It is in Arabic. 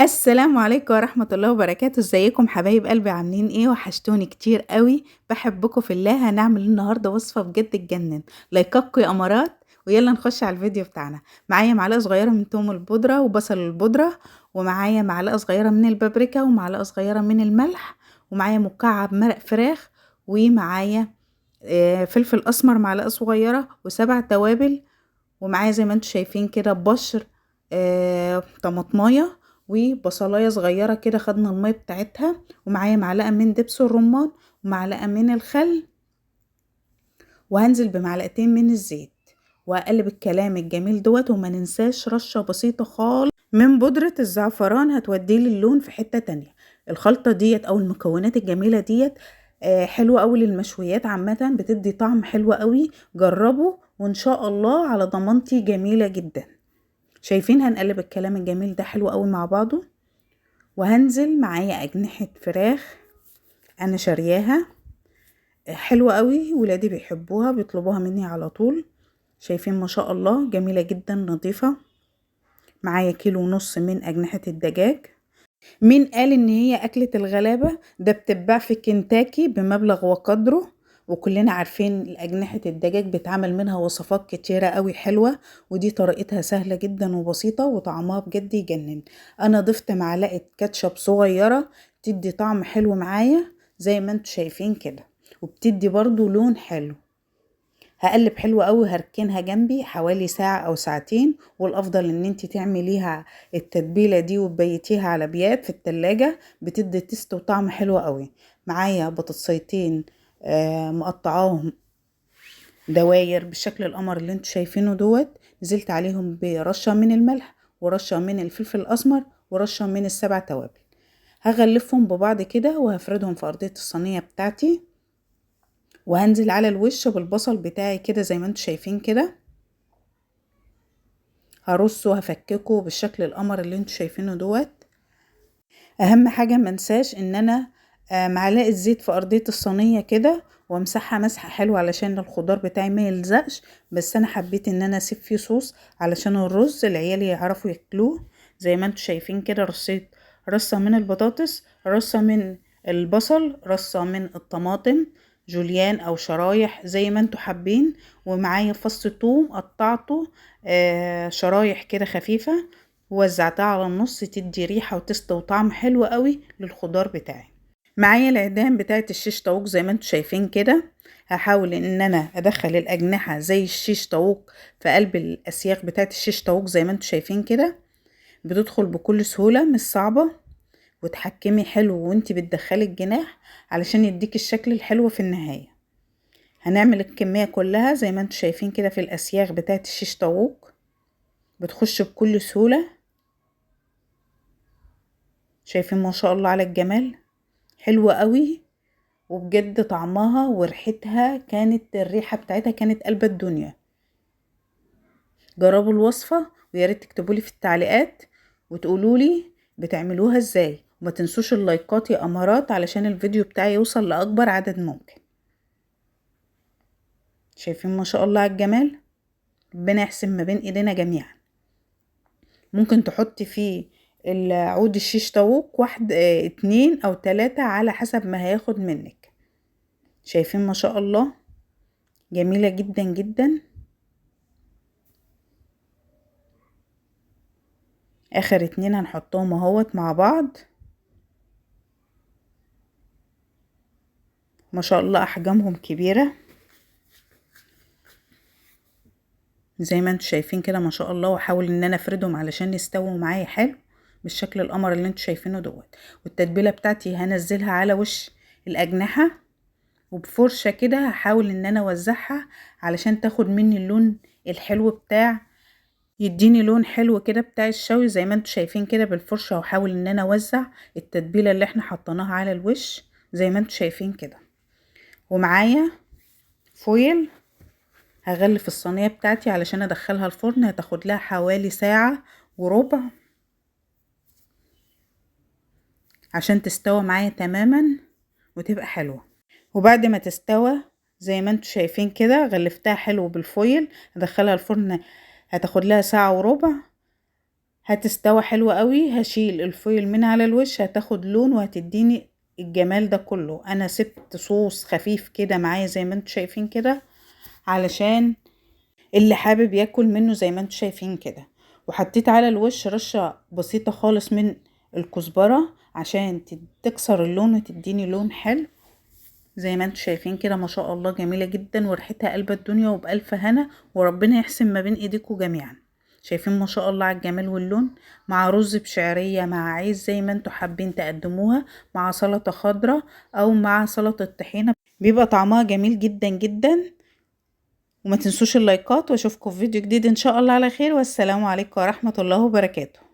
السلام عليكم ورحمة الله وبركاته، ازيكم حبايب قلبي عاملين ايه؟ وحشتوني كتير قوي، بحبكم في الله. هنعمل النهاردة وصفة بجد تجنن. لايكاتكم يا امارات، ويلا نخش على الفيديو بتاعنا. معايا معلقة صغيرة من توم البودرة وبصل البودرة، ومعايا معلقة صغيرة من البابريكا، ومعلقة صغيرة من الملح، ومعايا مكعب مرق فراخ، ومعايا فلفل اسمر معلقة صغيرة، وسبع توابل، ومعايا زي ما انتم شايفين كده بشر طماطمايه، وبصلايه صغيره كده خدنا الميه بتاعتها، ومعايا معلقه من دبس الرمان، ومعلقه من الخل، وهنزل بمعلقتين من الزيت، واقلب الكلام الجميل دوت. وما ننساش رشه بسيطه خالص من بودره الزعفران، هتوديه اللون في حته تانية. الخلطه ديت او المكونات الجميله ديت حلوه قوي للمشويات عامه، بتدي طعم حلو قوي. جربوا وان شاء الله على ضمانتي جميله جدا. شايفين؟ هنقلب الكلام الجميل ده حلو قوي مع بعضه. وهنزل معايا اجنحة فراخ انا شارياها حلوة قوي، ولادي بيحبوها بيطلبوها مني على طول. شايفين ما شاء الله جميلة جدا نظيفة. معايا كيلو ونص من اجنحة الدجاج. مين قال ان هي اكلة الغلابة؟ ده بتتباع في كنتاكي بمبلغ وقدره، وكلنا عارفين اجنحة الدجاج بيتعمل منها وصفات كتيرة قوي حلوة، ودي طريقتها سهلة جدا وبسيطة وطعمها بجد يجنن. انا ضفت معلقة كاتشب صغيرة تدي طعم حلو معايا زي ما انتوا شايفين كده، وبتدي برضو لون حلو. هقلب حلو قوي، هركنها جنبي حوالي ساعة او ساعتين، والافضل ان انت تعمليها التتبيلة دي وتبيتيها على بيات في التلاجة، بتدي تست وطعم حلو قوي. معايا بطاطسيتين مقطعاهم دواير بالشكل القمر اللي انتوا شايفينه دوت. نزلت عليهم برشة من الملح، ورشة من الفلفل الاسمر، ورشة من السبع توابل. هغلفهم ببعض كده وهفردهم في ارضية الصينية بتاعتي، وهنزل على الوش بالبصل بتاعي كده زي ما انتوا شايفين كده. هرصه وهفككه بالشكل القمر اللي انتوا شايفينه دوت. اهم حاجة منساش ان انا معلقة زيت في ارضية الصينية كده، وامسحها مسحة حلوة علشان الخضار بتاعي ما يلزقش. بس انا حبيت ان انا اسيب فيه صوص علشان الرز العيال يعرفوا ياكلوه. زي ما انتوا شايفين كده رصيت رصة من البطاطس، رصة من البصل، رصة من الطماطم جوليان او شرايح زي ما انتوا حابين، ومعايا فص ثوم قطعته شرايح كده خفيفة، ووزعتها على النص تدي ريحة وتست وطعم حلو قوي للخضار بتاعي. معايا العيدان بتاعة الشيش طاووق زي ما انتوا شايفين كده. هحاول ان انا ادخل الاجنحة زي الشيش طاووق في قلب الاسياخ بتاعة الشيش طاووق زي ما انتوا شايفين كده. بتدخل بكل سهولة مش صعبة، وتحكمي حلو وانتي بتدخلي الجناح علشان يديك الشكل الحلو في النهاية. هنعمل الكمية كلها زي ما انتوا شايفين كده في الاسياخ بتاعة الشيش طاووق، بتخش بكل سهولة. شايفين ما شاء الله على الجمال؟ حلوة قوي، وبجد طعمها وريحتها كانت الريحة بتاعتها كانت قلب الدنيا. جربوا الوصفة وياريت تكتبولي في التعليقات وتقولولي بتعملوها ازاي. وما تنسوش اللايكات يا امارات علشان الفيديو بتاعي يوصل لاكبر عدد ممكن. شايفين ما شاء الله على الجمال؟ ربنا يحسن ما بين ايدينا جميعا. ممكن تحطي فيه العود الشيش طاووق واحد اتنين او تلاتة على حسب ما هياخد منك. شايفين ما شاء الله جميلة جدا جدا. اخر اتنين هنحطهم اهوت مع بعض. ما شاء الله احجامهم كبيرة زي ما انتوا شايفين كده ما شاء الله. واحاول ان انا افردهم علشان يستووا معايا حلو بالشكل القمر اللي انتوا شايفينه دوت. والتتبيلة بتاعتي هنزلها على وش الاجنحة، وبفرشة كده هحاول ان انا اوزعها علشان تاخد مني اللون الحلو بتاع، يديني لون حلو كده بتاع الشوي زي ما انتوا شايفين كده بالفرشة. واحاول ان انا اوزع التتبيلة اللي احنا حطيناها على الوش زي ما انتوا شايفين كده. ومعايا فويل هغلف الصينية بتاعتي علشان ادخلها الفرن، هتاخد لها حوالي ساعة وربع عشان تستوى معايا تماما وتبقى حلوة. وبعد ما تستوى زي ما انتوا شايفين كده غلفتها حلو بالفويل، هدخلها الفرن هتاخد لها ساعة وربع. هتستوى حلوة قوي. هشيل الفويل من على الوش، هتاخد لون وهتديني الجمال ده كله. انا سبت صوص خفيف كده معايا زي ما انتوا شايفين كده، علشان اللي حابب ياكل منه زي ما انتوا شايفين كده. وحطيت على الوش رشة بسيطة خالص من الكزبرة عشان تكسر اللون وتديني لون حلو. زي ما انتوا شايفين كده ما شاء الله جميلة جدا وريحتها قلب الدنيا وبألف هنا، وربنا يحسن ما بين ايديكم جميعا. شايفين ما شاء الله على الجمال واللون، مع رز بشعرية، مع عيش زي ما انتوا حابين تقدموها، مع سلطة خضراء او مع سلطة طحينة، بيبقى طعمها جميل جدا جدا. وما تنسوش اللايكات، واشوفكم في فيديو جديد ان شاء الله على خير، والسلام عليكم ورحمة الله وبركاته.